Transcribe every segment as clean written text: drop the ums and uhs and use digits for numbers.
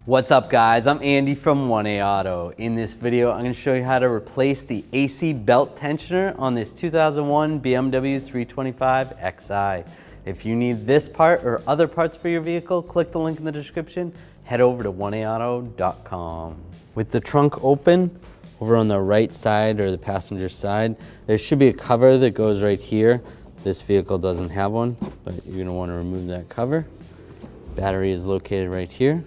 What's up guys, I'm Andy from 1A Auto. In this video, I'm going to show you how to replace the AC belt tensioner on this 2001 BMW 325Xi. If you need this part or other parts for your vehicle, click the link in the description, head over to 1AAuto.com. With the trunk open, over on the right side or the passenger side, there should be a cover that goes right here. This vehicle doesn't have one, but you're going to want to remove that cover. Battery is located right here.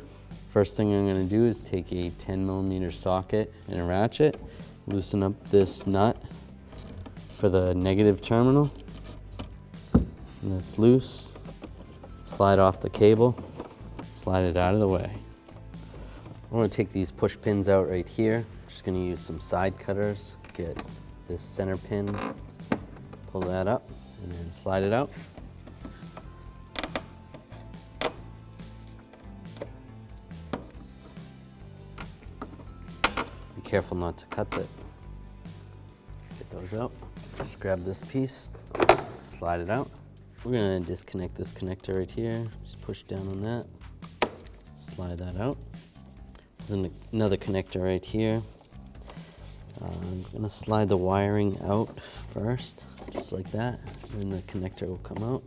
First thing I'm going to do is take a 10mm socket and a ratchet, loosen up this nut for the negative terminal, and it's loose. Slide off the cable, slide it out of the way. I'm going to take these push pins out right here. Just going to use some side cutters, get this center pin, pull that up, and then slide it out. Careful not to cut that. Get those out. Just grab this piece, slide it out. We're going to disconnect this connector right here. Just push down on that, slide that out. There's another connector right here. I'm going to slide the wiring out first, just like that, and then the connector will come out.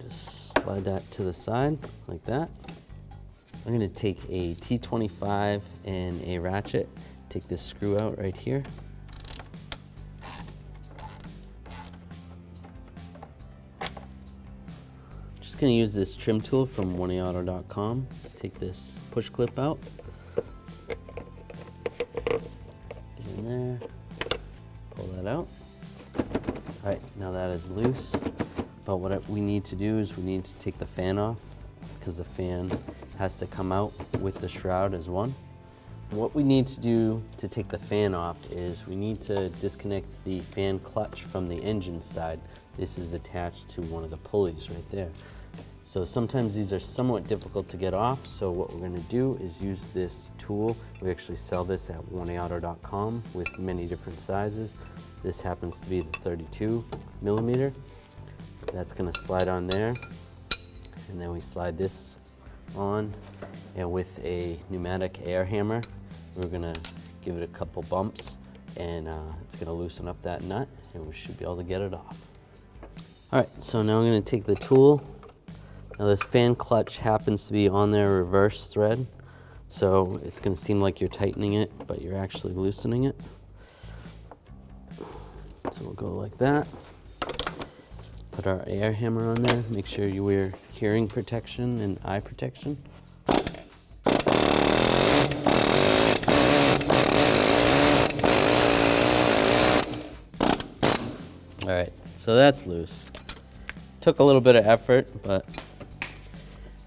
Just slide that to the side, like that. I'm going to take a T25 and a ratchet, take this screw out right here. Just going to use this trim tool from 1AAuto.com. Take this push clip out. Get in there, pull that out. All right, now that is loose. But what we need to do is we need to take the fan off, because the fan has to come out with the shroud as one. What we need to do to take the fan off is we need to disconnect the fan clutch from the engine side. This is attached to one of the pulleys right there. So sometimes these are somewhat difficult to get off, so what we're going to do is use this tool. We actually sell this at 1AAuto.com with many different sizes. This happens to be the 32mm. That's going to slide on there, and then we slide this on, and with a pneumatic air hammer we're going to give it a couple bumps, and it's going to loosen up that nut, and we should be able to get it off. Alright, so now I'm going to take the tool. Now this fan clutch happens to be on their reverse thread, so it's going to seem like you're tightening it, but you're actually loosening it. So we'll go like that. Put our air hammer on there. Make sure you wear hearing protection and eye protection. All right, so that's loose. Took a little bit of effort, but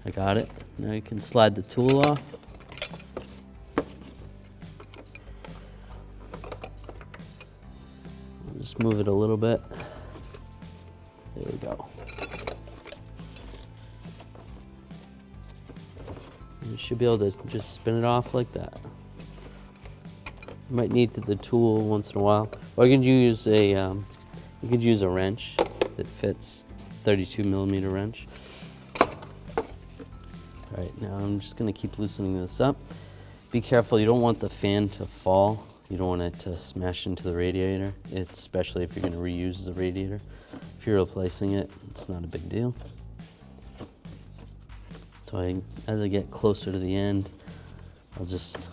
I got it. Now you can slide the tool off. I'll just move it a little bit. There we go. You should be able to just spin it off like that. You might need the tool once in a while, or you could use a wrench that fits, 32mm wrench. All right, now I'm just going to keep loosening this up. Be careful, you don't want the fan to fall. You don't want it to smash into the radiator, especially if you're going to reuse the radiator. If you're replacing it, it's not a big deal. So as I get closer to the end, I'll just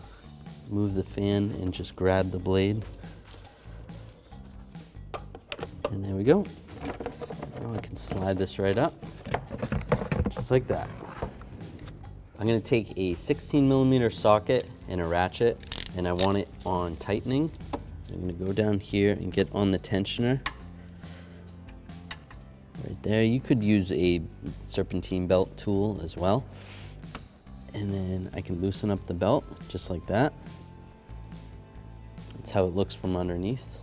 move the fan and just grab the blade. And there we go. Now I can slide this right up, just like that. I'm going to take a 16mm socket and a ratchet, and I want it on tightening. I'm going to go down here and get on the tensioner. Right there. You could use a serpentine belt tool as well. And then I can loosen up the belt just like that. That's how it looks from underneath.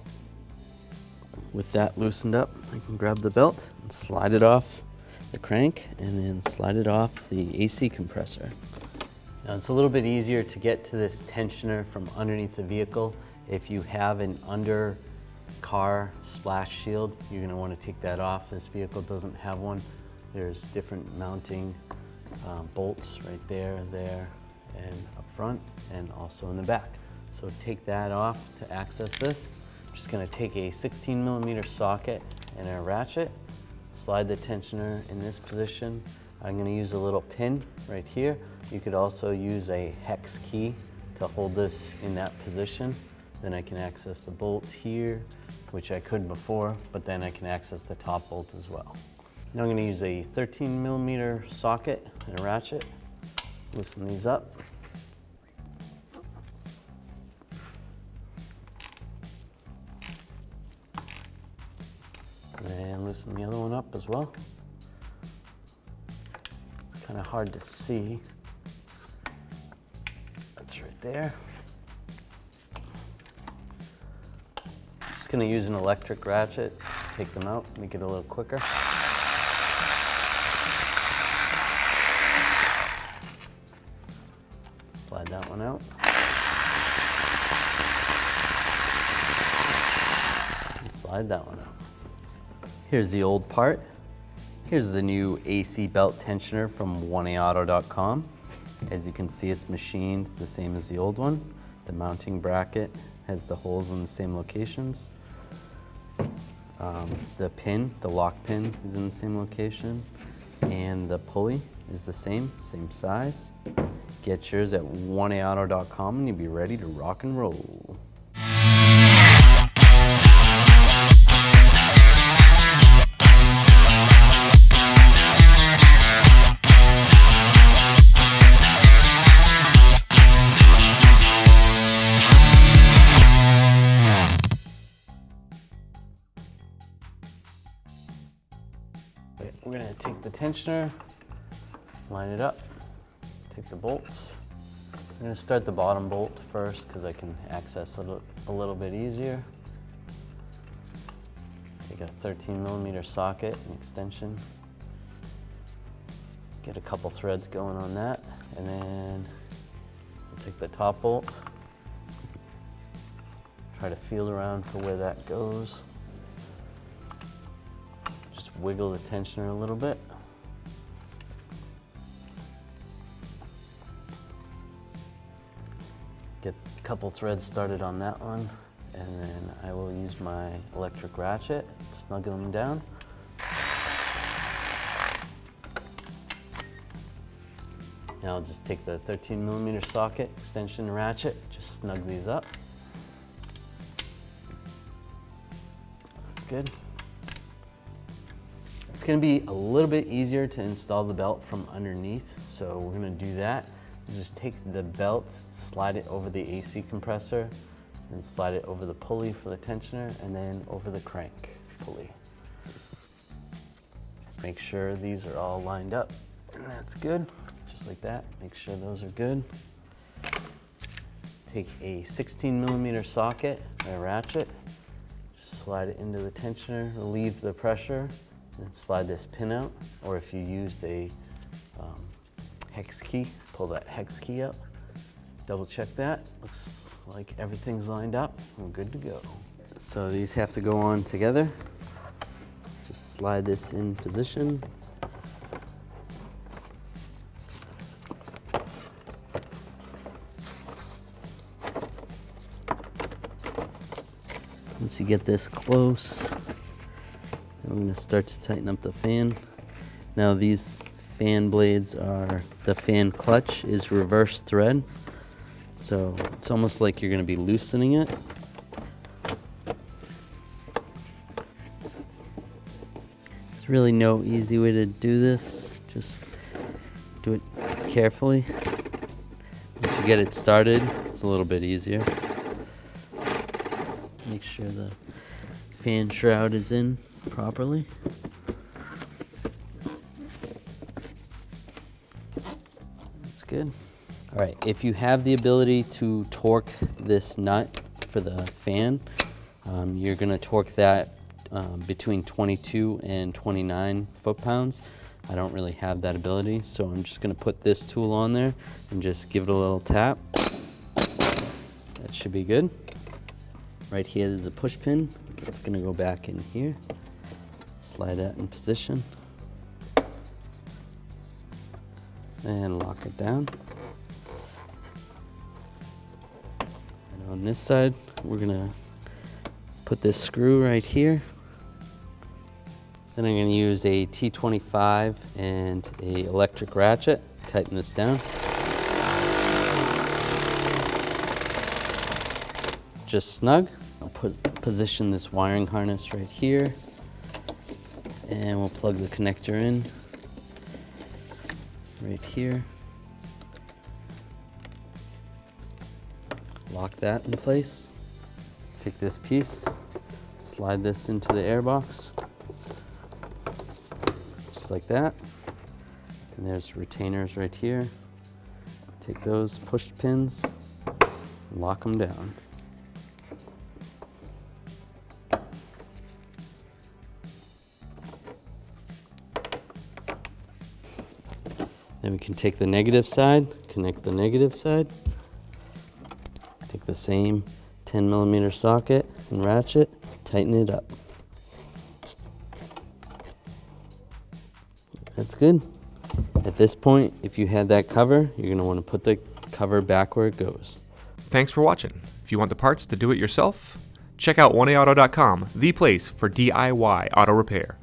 With that loosened up, I can grab the belt and slide it off the crank, and then slide it off the AC compressor. Now it's a little bit easier to get to this tensioner from underneath the vehicle. If you have an under car splash shield, you're going to want to take that off. This vehicle doesn't have one. There's different mounting bolts right there, and up front, and also in the back. So take that off to access this. I'm just gonna take a 16mm socket and a ratchet, slide the tensioner in this position. I'm gonna use a little pin right here. You could also use a hex key to hold this in that position. Then I can access the bolt here, which I couldn't before, but then I can access the top bolt as well. Now I'm gonna use a 13mm socket and a ratchet. Loosen these up. And loosen the other one up as well. It's kind of hard to see. That's right there. Just gonna use an electric ratchet, take them out, make it a little quicker. Slide that one out. And slide that one out. Here's the old part. Here's the new AC belt tensioner from 1AAuto.com. As you can see, it's machined the same as the old one. The mounting bracket has the holes in the same locations. The pin, the lock pin, is in the same location. And the pulley is the same size. Get yours at 1AAuto.com and you'll be ready to rock and roll. We're going to take the tensioner, line it up, take the bolts. I'm going to start the bottom bolt first because I can access it a little bit easier. Take a 13mm socket and extension. Get a couple threads going on that, and then we'll take the top bolt. Try to feel around for where that goes. Wiggle the tensioner a little bit. Get a couple threads started on that one, and then I will use my electric ratchet, snuggle them down. Now I'll just take the 13mm socket, extension ratchet, just snug these up. That's good. It's going to be a little bit easier to install the belt from underneath, so we're going to do that. Just take the belt, slide it over the AC compressor, and slide it over the pulley for the tensioner, and then over the crank pulley. Make sure these are all lined up, and that's good. Just like that, make sure those are good. Take a 16mm socket and a ratchet, just slide it into the tensioner, relieve the pressure, and slide this pin out, or if you used a hex key, pull that hex key up, double check that. Looks like everything's lined up, we're good to go. So these have to go on together. Just slide this in position. Once you get this close, I'm going to start to tighten up the fan. Now these fan blades are, the fan clutch is reverse thread. So it's almost like you're going to be loosening it. There's really no easy way to do this. Just do it carefully. Once you get it started, it's a little bit easier. Make sure the fan shroud is in properly. That's good. All right, if you have the ability to torque this nut for the fan, you're gonna torque that between 22 and 29 foot-pounds. I don't really have that ability, so I'm just gonna put this tool on there and just give it a little tap. That should be good. Right here, there's a push pin. It's gonna go back in here. Slide that in position. and lock it down. And on this side, we're gonna put this screw right here. Then I'm gonna use a T25 and a electric ratchet. Tighten this down. Just snug. I'll position this wiring harness right here, and we'll plug the connector in right here. Lock that in place. Take this piece, slide this into the air box, just like that. And there's retainers right here. Take those push pins, lock them down. Then we can take the negative side, connect the negative side. Take the same 10mm socket and ratchet, tighten it up. That's good. At this point, if you had that cover, you're going to want to put the cover back where it goes. Thanks for watching. If you want the parts to do it yourself, check out oneaauto.com, the place for DIY auto repair.